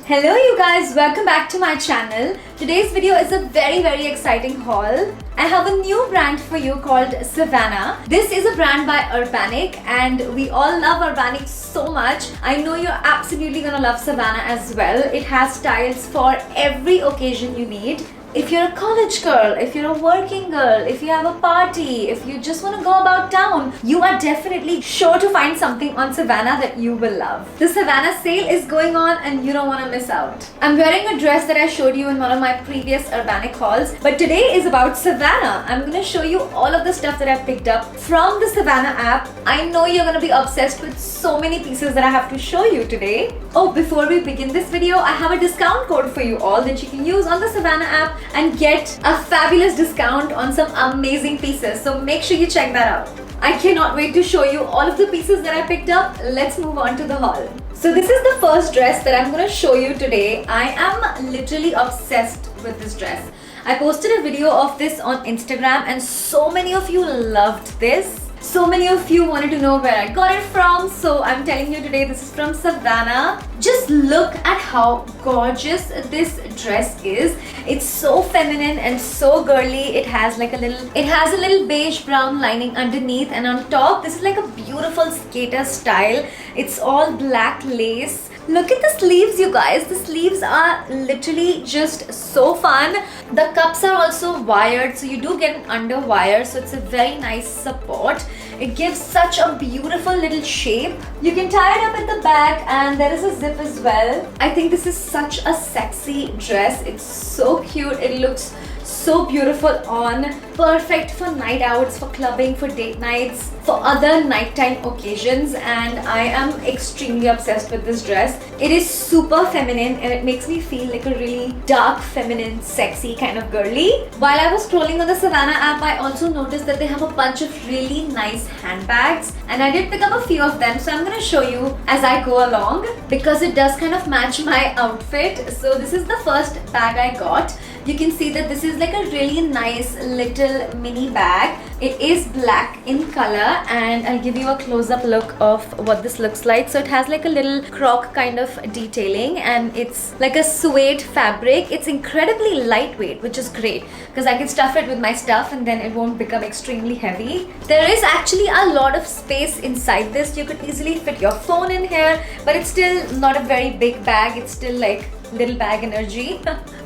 Hello you guys, welcome back to my channel. Today's video is a very exciting haul. I have a new brand for you called Savana. This is a brand by Urbanic and we all love Urbanic so much. I know you're absolutely gonna love Savana as well. It has styles for every occasion you need. If you're a college girl, if you're a working girl, if you have a party, if you just want to go about town, you are definitely sure to find something on Savana that you will love. The Savana sale is going on and you don't want to miss out. I'm wearing a dress that I showed you in one of my previous Urbanic hauls, but today is about Savana. I'm going to show you all of the stuff that I picked up from the Savana app. I know you're going to be obsessed with so many pieces that I have to show you today. Oh, before we begin this video, I have a discount code for you all that you can use on the Savana app and get a fabulous discount on some amazing pieces. So make sure you check that out. I cannot wait to show you all of the pieces that I picked up. Let's move on to the haul. So this is the first dress that I'm going to show you today. I am literally obsessed with this dress. I posted a video of this on Instagram and so many of you loved this. So many of you wanted to know where I got it from, so I'm telling you today this is from Savana. Just look at how gorgeous this dress is. It's so feminine and so girly. It has a little beige brown lining underneath, and on top this is like a beautiful skater style. It's all black lace. Look at the sleeves, you guys. The sleeves are literally just so fun. The cups are also wired, so you do get an under wire, so it's a very nice support. It gives such a beautiful little shape. You can tie it up at the back and there is a zip as well. I think this is such a sexy dress. It's so cute. It looks so beautiful on. Perfect for night outs, for clubbing, for date nights, for other nighttime occasions, and I am extremely obsessed with this dress. It is super feminine and it makes me feel like a really dark, feminine, sexy kind of girly. While I was scrolling on the Savana app, I also noticed that they have a bunch of really nice handbags, and I did pick up a few of them, so I'm going to show you as I go along because it does kind of match my outfit. So this is the first bag I got. You can see that this is like a really nice little mini bag. It is black in color and I'll give you a close-up look of what this looks like. So it has like a little croc kind of detailing and it's like a suede fabric. It's incredibly lightweight, which is great because I can stuff it with my stuff and then it won't become extremely heavy. There is actually a lot of space inside this. You could easily fit your phone in here, but it's still not a very big bag. It's still like little bag energy.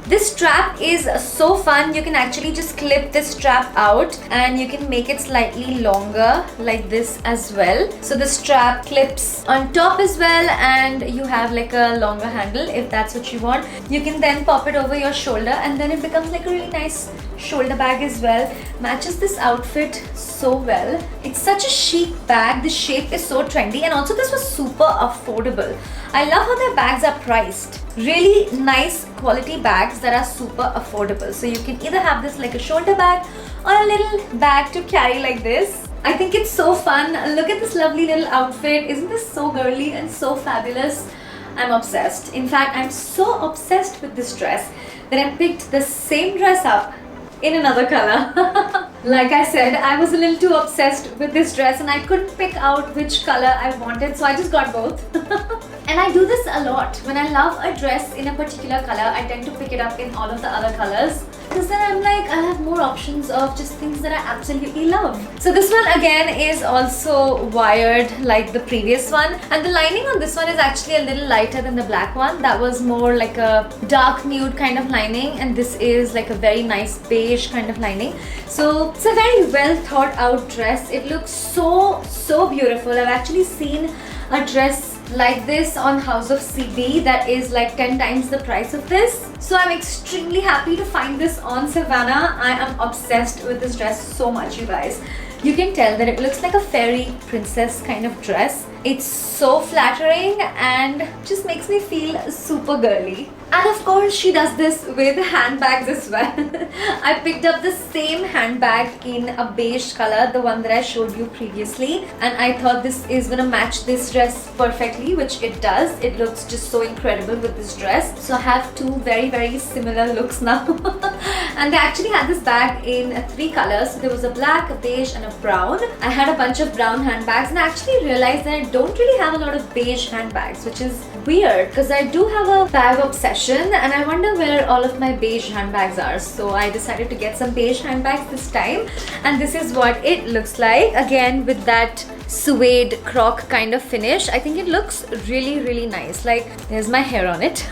This strap is so fun. You can actually just clip this strap out and you can make it slightly longer like this as well. So the strap clips on top as well and you have like a longer handle if that's what you want. You can then pop it over your shoulder and then it becomes like a really nice shoulder bag as well. Matches this outfit so well. It's such a chic bag. The shape is so trendy and also this was super affordable. I love how their bags are priced. Really nice quality bags that are super affordable. So you can either have this like a shoulder bag or a little bag to carry like this. I think it's so fun. Look at this lovely little outfit. Isn't this so girly and so fabulous? I'm obsessed. In fact, I'm so obsessed with this dress that I picked the same dress up in another color. Like I said, I was a little too obsessed with this dress and I couldn't pick out which color I wanted, so I just got both. And I do this a lot. When I love a dress in a particular color, I tend to pick it up in all of the other colors because then I'm like, I have more options of just things that I absolutely love. So this one again is also wired like the previous one, and the lining on this one is actually a little lighter than the black one. That was more like a dark nude kind of lining, and this is like a very nice beige kind of lining. So it's a very well thought out dress. It looks so beautiful. I've actually seen a dress like this on House of CB that is like 10 times the price of this. So I'm extremely happy to find this on Savana. I am obsessed with this dress so much, you guys. You can tell that it looks like a fairy princess kind of dress. It's so flattering and just makes me feel super girly. And of course she does this with handbags as well. I picked up the same handbag in a beige color, the one that I showed you previously, and I thought this is gonna match this dress perfectly, which it does. It looks just so incredible with this dress. So I have two very similar looks now. And they actually had this bag in 3 colors. So there was a black, a beige and a of brown. I had a bunch of brown handbags and I actually realized that I don't really have a lot of beige handbags, which is weird because I do have a bag obsession and I wonder where all of my beige handbags are. So I decided to get some beige handbags this time, and this is what it looks like. Again, with that suede croc kind of finish. I think it looks really nice. Like, there's my hair on it.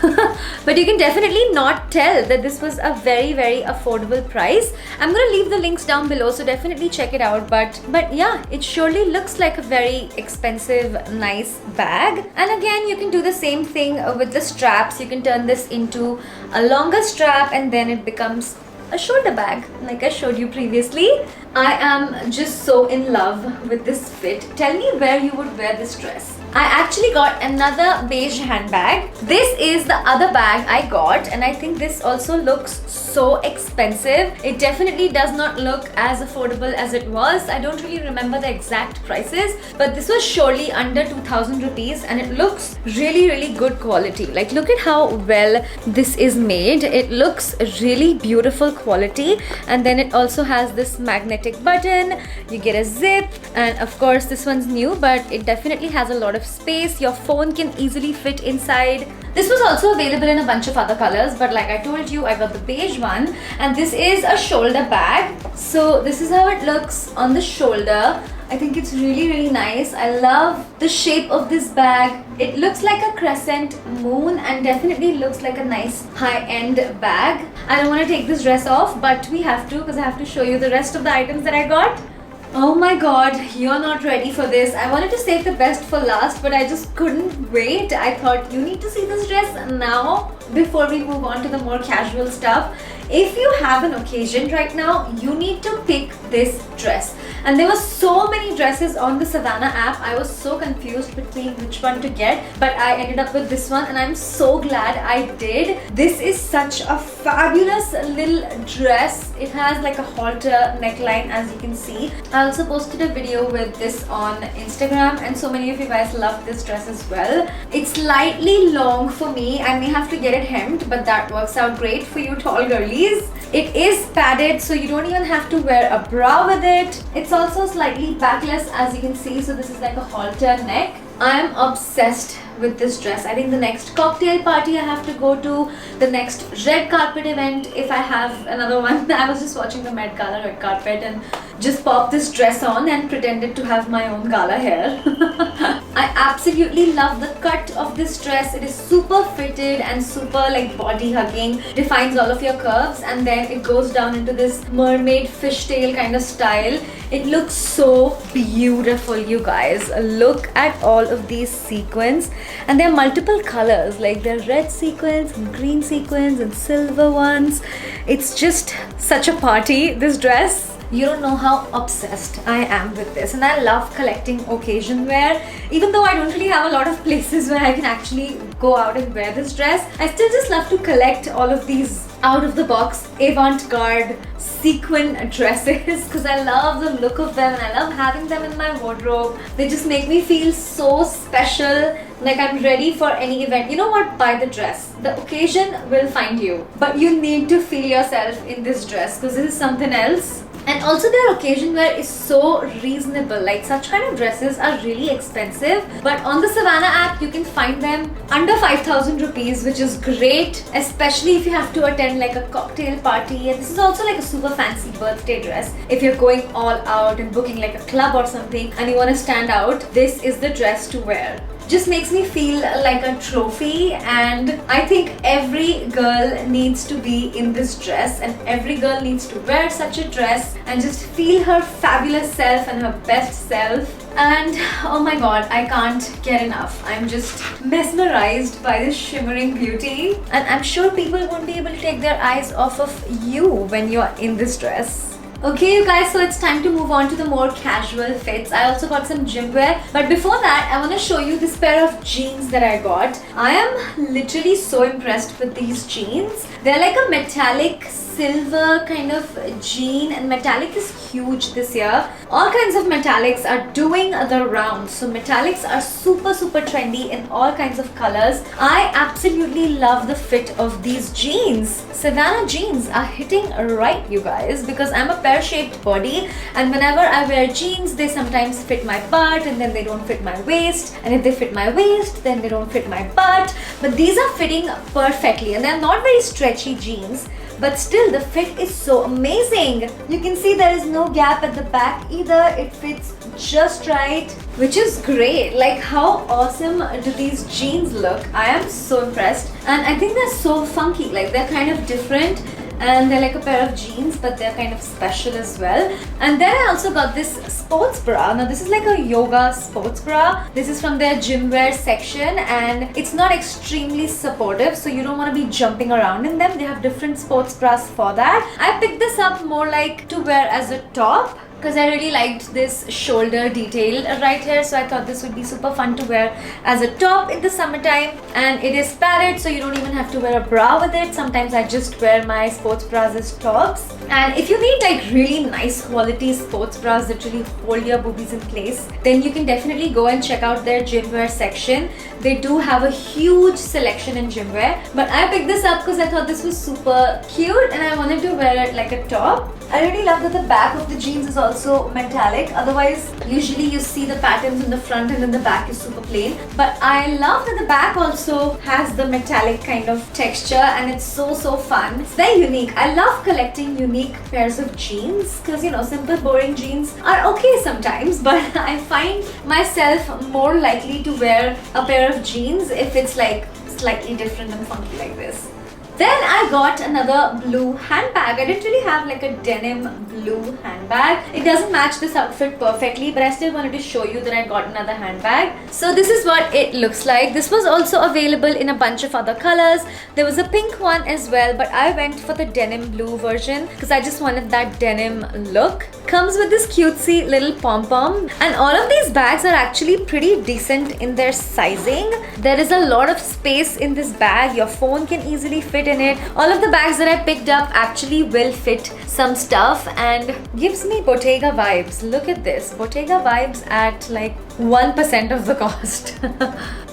But you can definitely not tell that this was a very affordable price. I'm gonna leave the links down below, so definitely check it out. But yeah, it surely looks like a very expensive, nice bag. And again, you can do the same thing with the straps. You can turn this into a longer strap and then it becomes a shoulder bag like I showed you previously. I am just so in love with this fit. Tell me where you would wear this dress. I actually got another beige handbag. This is the other bag I got, and I think this also looks so expensive. It definitely does not look as affordable as it was. I don't really remember the exact prices, but this was surely under 2000 rupees and it looks really good quality. Like, look at how well this is made. It looks really beautiful quality, and then it also has this magnetic button. You get a zip, and of course this one's new, but it definitely has a lot of space. Your phone can easily fit inside. This was also available in a bunch of other colors, but like I told you, I got the beige one, and this is a shoulder bag. So this is how it looks on the shoulder. I think it's really nice. I love the shape of this bag. It looks like a crescent moon and definitely looks like a nice high-end bag. I don't want to take this dress off, but we have to because I have to show you the rest of the items that I got. Oh my god, you're not ready for this. I wanted to save the best for last, but I just couldn't wait. I thought you need to see this dress now before we move on to the more casual stuff. If you have an occasion right now, you need to pick this dress. And there were so many dresses on the Savana app. I was so confused between which one to get, but I ended up with this one and I'm so glad I did. This is such a fabulous little dress. It has like a halter neckline, as you can see. I also posted a video with this on Instagram and so many of you guys love this dress as well. It's slightly long for me. I may have to get it hemmed, but that works out great for you tall girlies. It is padded, so you don't even have to wear a bra with it. It's also slightly backless, as you can see, so this is like a halter neck. I am obsessed with this dress. I think the next cocktail party I have to go to, the next red carpet event if I have another one. I was just watching the Met Gala red carpet and just popped this dress on and pretended to have my own gala hair. I absolutely love the cut of this dress. It is super fitted and super like body hugging, defines all of your curves, and then it goes down into this mermaid fishtail kind of style. It looks so beautiful, you guys. Look at all of these sequins, and there are multiple colors, like there are red sequins and green sequins and silver ones. It's just such a party, this dress. You don't know how obsessed I am with this, and I love collecting occasion wear. Even though I don't really have a lot of places where I can actually go out and wear this dress, I still just love to collect all of these out of the box avant-garde sequin dresses because I love the look of them and I love having them in my wardrobe. They just make me feel so special, like I'm ready for any event. You know what? Buy the dress. The occasion will find you, but you need to feel yourself in this dress because this is something else. And also their occasion wear is so reasonable. Like, such kind of dresses are really expensive, but on the Savana app you can find them under 5,000 rupees, which is great, especially if you have to attend like a cocktail party. And this is also like a super fancy birthday dress. If you're going all out and booking like a club or something and you want to stand out, this is the dress to wear. Just makes me feel like a trophy, and I think every girl needs to be in this dress and every girl needs to wear such a dress and just feel her fabulous self and her best self. And oh my god, I can't get enough. I'm just mesmerized by this shimmering beauty, and I'm sure people won't be able to take their eyes off of you when you're in this dress. Okay you guys, so it's time to move on to the more casual fits. I also got some gym wear, but before that I want to show you this pair of jeans that I got. I am literally so impressed with these jeans. They're like a metallic silver kind of jean, and metallic is huge this year. All kinds of metallics are doing the rounds. So metallics are super trendy in all kinds of colors. I absolutely love the fit of these jeans. Savana jeans are hitting right, you guys, because I'm a pear-shaped body, and whenever I wear jeans, they sometimes fit my butt and then they don't fit my waist, and if they fit my waist, then they don't fit my butt. But these are fitting perfectly, and they're not very stretchy jeans, but still the fit is so amazing. You can see there is no gap at the back either. It fits just right, which is great. Like, how awesome do these jeans look? I am so impressed, and I think they're so funky. Like, they're kind of different, and they're like a pair of jeans, but they're kind of special as well. And then I also got this sports bra. Now this is like a yoga sports bra. This is from their gym wear section, and it's not extremely supportive, so you don't want to be jumping around in them. They have different sports bras for that. I picked this up more like to wear as a top, because I really liked this shoulder detail right here, so I thought this would be super fun to wear as a top in the summertime. And it is padded, so you don't even have to wear a bra with it. Sometimes I just wear my sports bras as tops. And if you need like really nice quality sports bras that really hold your boobies in place, then you can definitely go and check out their gym wear section. They do have a huge selection in gym wear, but I picked this up because I thought this was super cute and I wanted to wear it like a top. I really love that the back of the jeans is also metallic. Otherwise, usually you see the patterns in the front and then the back is super plain. But I love that the back also has the metallic kind of texture, and it's so fun. It's very unique. I love collecting unique pairs of jeans because, you know, simple boring jeans are okay sometimes, but I find myself more likely to wear a pair of jeans if it's like slightly different and funky like this. Then I got another blue handbag. I didn't really have like a denim blue handbag. It doesn't match this outfit perfectly, but I still wanted to show you that I got another handbag. So this is what it looks like. This was also available in a bunch of other colors. There was a pink one as well, but I went for the denim blue version because I just wanted that denim look. Comes with this cutesy little pom-pom, and all of these bags are actually pretty decent in their sizing. There is a lot of space in this bag. Your phone can easily fit in it. All of the bags that I picked up actually will fit some stuff and gives me Bottega vibes. Look at this, Bottega vibes at like 1% of the cost.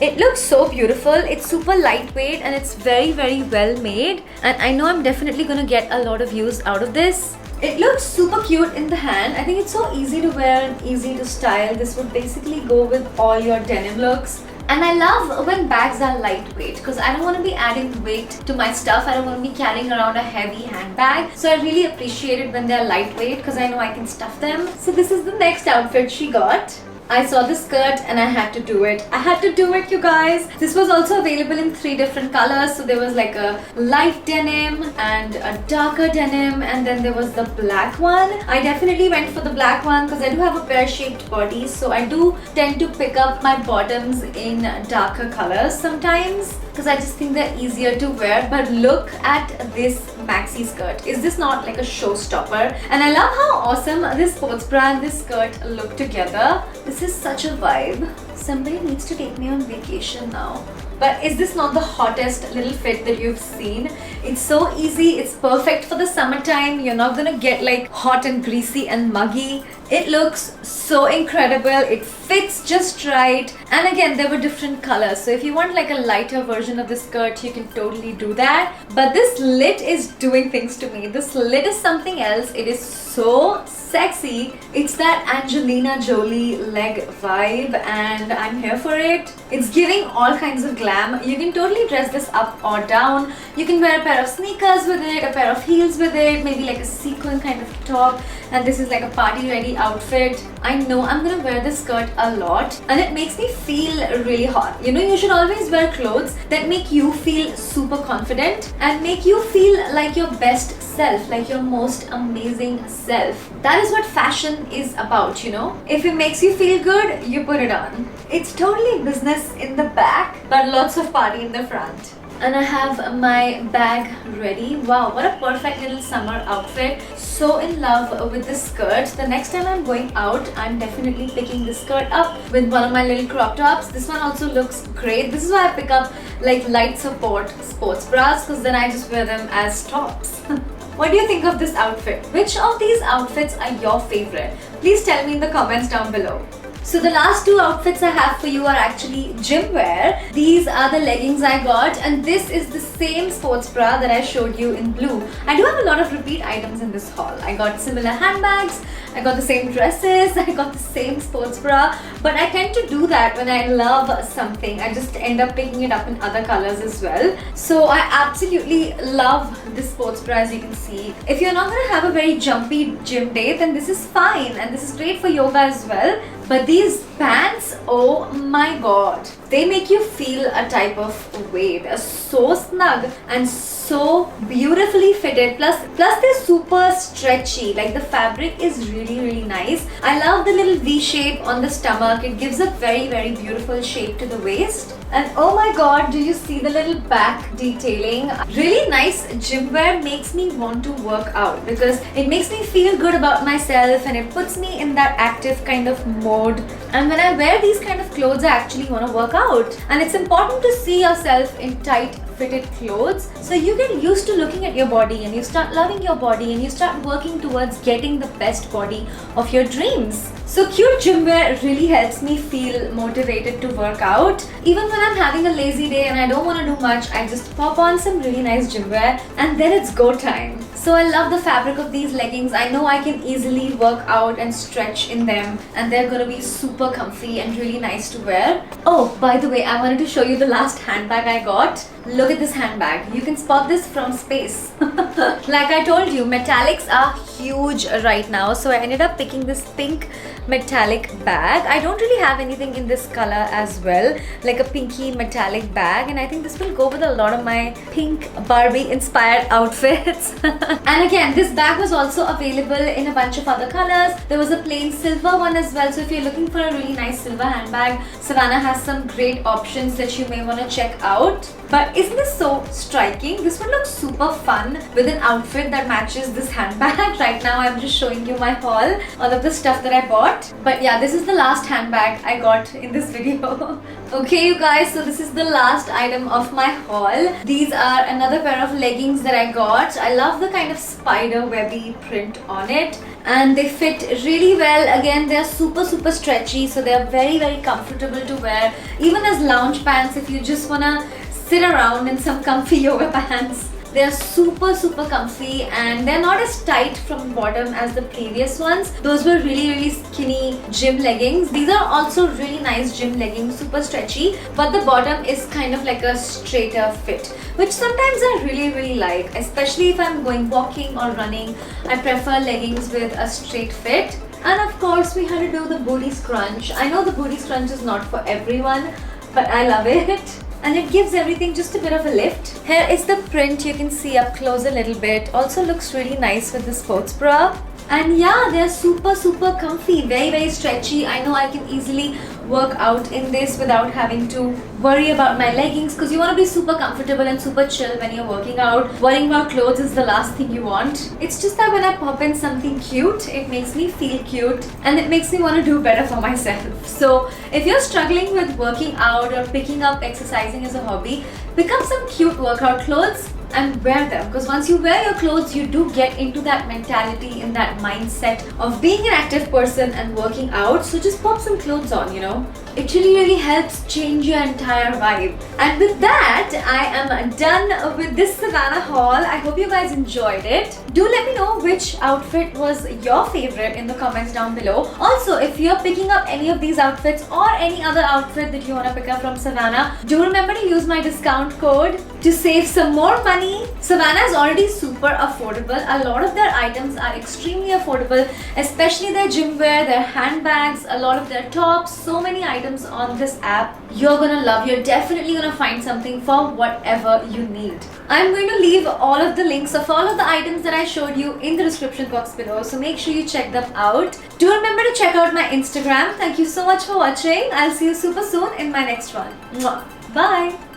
It looks so beautiful. It's super lightweight and it's very well made, and I know I'm definitely gonna get a lot of use out of this. It looks super cute in the hand. I think it's so easy to wear and easy to style. This would basically go with all your denim looks. And I love when bags are lightweight because I don't want to be adding weight to my stuff. I don't want to be carrying around a heavy handbag. So I really appreciate it when they're lightweight because I know I can stuff them. So this is the next outfit she got. I saw the skirt and I had to do it. I had to do it, you guys. This was also available in 3 different colors. So there was like a light denim and a darker denim, and then there was the black one. I definitely went for the black one because I do have a pear-shaped body, so I do tend to pick up my bottoms in darker colors sometimes because I just think they're easier to wear. But look at this maxi skirt. Is this not like a showstopper? And I love how awesome this sports bra and this skirt look together. This is such a vibe. Somebody needs to take me on vacation now. But is this not the hottest little fit that you've seen? It's so easy. It's perfect for the summertime. You're not gonna get like hot and greasy and muggy. It looks so incredible. It fits just right. And again, there were different colors. So if you want like a lighter version of the skirt, you can totally do that. But this slit is doing things to me. The slit is something else. It is so sexy. It's that Angelina Jolie leg vibe, and I'm here for it. It's giving all kinds of glam. You can totally dress this up or down. You can wear a pair of sneakers with it, a pair of heels with it, maybe like a sequin kind of top, and this is like a party ready outfit. I know I'm gonna wear this skirt a lot and it makes me feel really hot. You know, you should always wear clothes that make you feel super confident and make you feel like your best self, like your most amazing self. That is what fashion is about, you know. If it makes you feel good, you put it on. It's totally business in the back, but lots of party in the front. And I have my bag ready. Wow, what a perfect little summer outfit. So in love with the skirt. The next time I'm going out, I'm definitely picking this skirt up with one of my little crop tops. This one also looks great. This is why I pick up like light support sports bras, because then I just wear them as tops. What do you think of this outfit? Which of these outfits are your favorite? Please tell me in the comments down below. So the last two outfits I have for you are actually gym wear. These are the leggings I got, and this is the same sports bra that I showed you in blue. I do have a lot of repeat items in this haul. I got similar handbags, I got the same dresses, I got the same sports bra, but I tend to do that when I love something. I just end up picking it up in other colors as well. So I absolutely love this sports bra, as you can see. If you're not gonna have a very jumpy gym day, then this is fine, and this is great for yoga as well. But these pants, oh my god, they make you feel a type of way. They're so snug and so beautifully fitted, plus they're super stretchy. Like, the fabric is really nice. I love the little V shape on the stomach. It gives a very beautiful shape to the waist. And oh my god, do you see the little back detailing? Really nice gym wear makes me want to work out because it makes me feel good about myself and it puts me in that active kind of mode. And when I wear these kind of clothes, I actually want to work out. And it's important to see yourself in tight fitted clothes so you get used to looking at your body and you start loving your body and you start working towards getting the best body of your dreams. So cute gym wear really helps me feel motivated to work out. Even when I'm having a lazy day and I don't want to do much, I just pop on some really nice gym wear and then it's go time. So I love the fabric of these leggings. I know I can easily work out and stretch in them, and they're gonna be super comfy and really nice to wear. Oh, by the way, I wanted to show you the last handbag I got. Look at this handbag. You can spot this from space. Like I told you, metallics are huge right now, so I ended up picking this pink metallic bag. I don't really have anything in this color as well, like a pinky metallic bag, and I think this will go with a lot of my pink Barbie inspired outfits. And again, this bag was also available in a bunch of other colors. There was a plain silver one as well, so if you're looking for a really nice silver handbag, Savana has some great options that you may want to check out. But isn't this so striking? This one looks super fun with an outfit that matches this handbag. Right now I'm just showing you my haul, all of the stuff that I bought. But yeah, this is the last handbag I got in this video. Okay you guys, so this is the last item of my haul. These are another pair of leggings that I got. I love the kind of spider webby print on it, and they fit really well. Again, they're super stretchy, so they're very comfortable to wear, even as lounge pants if you just wanna sit around in some comfy yoga pants. They're super comfy and they're not as tight from the bottom as the previous ones. Those were really skinny gym leggings. These are also really nice gym leggings, super stretchy, but the bottom is kind of like a straighter fit, which sometimes I really like, especially if I'm going walking or running. I prefer leggings with a straight fit. And of course, we had to do the booty scrunch. I know the booty scrunch is not for everyone, but I love it. And it gives everything just a bit of a lift. Here is the print, you can see up close a little bit. Also looks really nice with the sports bra. And yeah, they're super comfy, very stretchy. I know I can easily work out in this without having to worry about my leggings, because you want to be super comfortable and super chill when you're working out. Worrying about clothes is the last thing you want. It's just that when I pop in something cute, it makes me feel cute and it makes me want to do better for myself. So if you're struggling with working out or picking up exercising as a hobby, pick up some cute workout clothes and wear them, because once you wear your clothes, you do get into that mentality and that mindset of being an active person and working out. So just pop some clothes on, you know. It really helps change your entire vibe. And with that, I am done with this Savana haul. I hope you guys enjoyed it. Do let me know which outfit was your favorite in the comments down below. Also, if you're picking up any of these outfits or any other outfit that you want to pick up from Savana, do remember to use my discount code to save some more money. Savana is already super affordable. A lot of their items are extremely affordable, especially their gym wear, their handbags, a lot of their tops, so many items on this app you're gonna love. You're definitely gonna find something for whatever you need. I'm going to leave all of the links of all of the items that I showed you in the description box below, so make sure you check them out. Do remember to check out my Instagram. Thank you so much for watching. I'll see you super soon in my next one. Mwah. Bye!